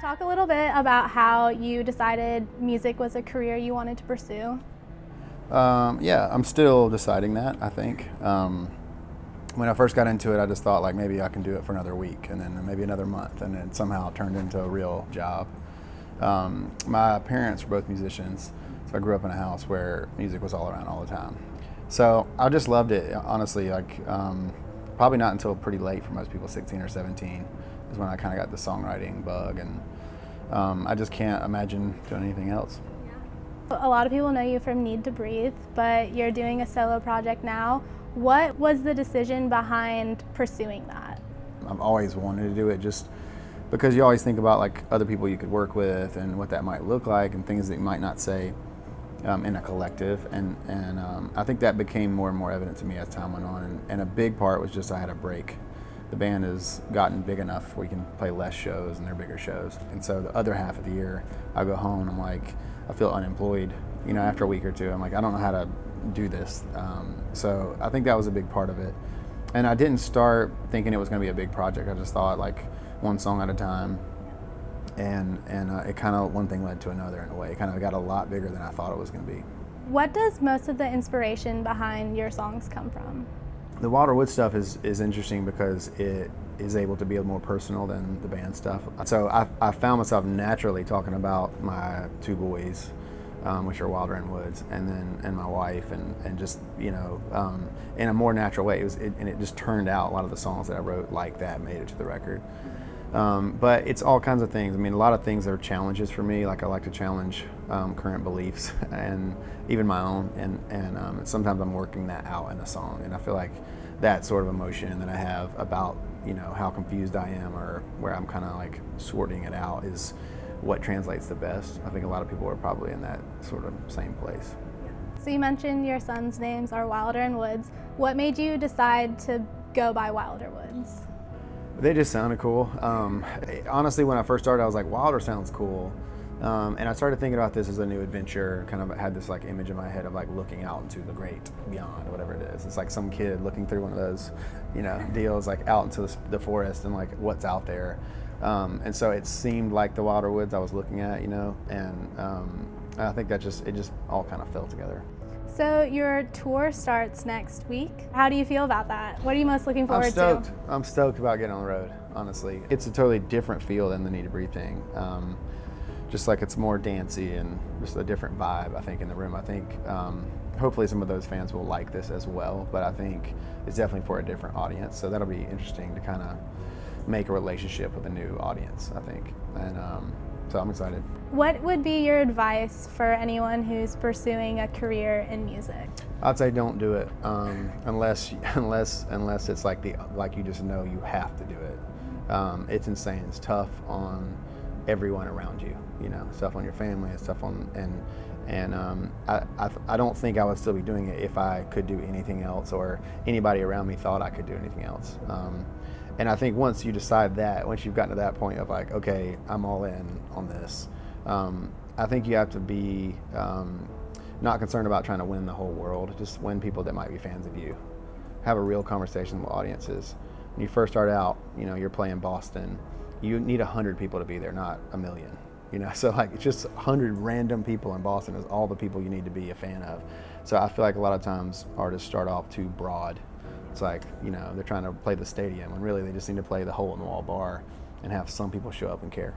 Talk a little bit about how you decided music was a career you wanted to pursue. Yeah, I'm still deciding that, I think. When I first got into it, I just thought like maybe I can do it for another week and then maybe another month, and then somehow it turned into a real job. My parents were both musicians, so I grew up in a house where music was all around all the time. So I just loved it, honestly. Probably not until pretty late for most people, 16 or 17, is when I kind of got the songwriting bug, and I just can't imagine doing anything else. A lot of people know you from Need to Breathe, but you're doing a solo project now. What was the decision behind pursuing that? I've always wanted to do it just because you always think about like other people you could work with and what that might look like and things that you might not say in a collective. And I think that became more and more evident to me as time went on. And a big part was just I had a break. The band has gotten big enough where we can play less shows and they're bigger shows. And so the other half of the year, I go home and I'm like, I feel unemployed, after a week or two. I'm like, I don't know how to do this. So I think that was a big part of it. And I didn't start thinking it was going to be a big project. I just thought like one song at a time. And it kind of, one thing led to another in a way. It kind of got a lot bigger than I thought it was going to be. What does most of the inspiration behind your songs come from? The Wilder Woods stuff is interesting because it is able to be a more personal than the band stuff. So I found myself naturally talking about my two boys, which are Wilder and Woods, and my wife, and just in a more natural way. And it just turned out a lot of the songs that I wrote like that made it to the record. But it's all kinds of things. I mean, a lot of things are challenges for me. Like I like to challenge current beliefs and even my own. And sometimes I'm working that out in a song. And I feel like that sort of emotion that I have about how confused I am or where I'm kind of like sorting it out is what translates the best. I think a lot of people are probably in that sort of same place. So you mentioned your sons' names are Wilder and Woods. What made you decide to go by Wilder Woods? They just sounded cool. Honestly, when I first started, I was like, Wilder sounds cool. And I started thinking about this as a new adventure, kind of had this like image in my head of like looking out into the great beyond, whatever it is. It's like some kid looking through one of those, deals like out into the forest and like what's out there. And so it seemed like the Wilder Woods I was looking at, and I think that it just all kind of fell together. So your tour starts next week. How do you feel about that? What are you most looking forward to? I'm stoked about getting on the road, honestly. It's a totally different feel than the Need to Breathe thing. Just like it's more dancey and just a different vibe, I think, in the room. I think hopefully some of those fans will like this as well, but I think it's definitely for a different audience. So that'll be interesting to kind of make a relationship with a new audience, I think. And so I'm excited. What would be your advice for anyone who's pursuing a career in music? I'd say don't do it unless it's like you just know you have to do it. It's insane. It's tough on everyone around you. It's tough on your family. It's tough on I don't think I would still be doing it if I could do anything else or anybody around me thought I could do anything else. And I think once you decide that, once you've gotten to that point of like, okay, I'm all in on this, I think you have to be not concerned about trying to win the whole world, just win people that might be fans of you. Have a real conversation with audiences. When you first start out, you're playing Boston, you need 100 people to be there, not a million. So like it's just 100 random people in Boston is all the people you need to be a fan of. So I feel like a lot of times artists start off too broad. It's like, they're trying to play the stadium when really they just need to play the hole in the wall bar and have some people show up and care.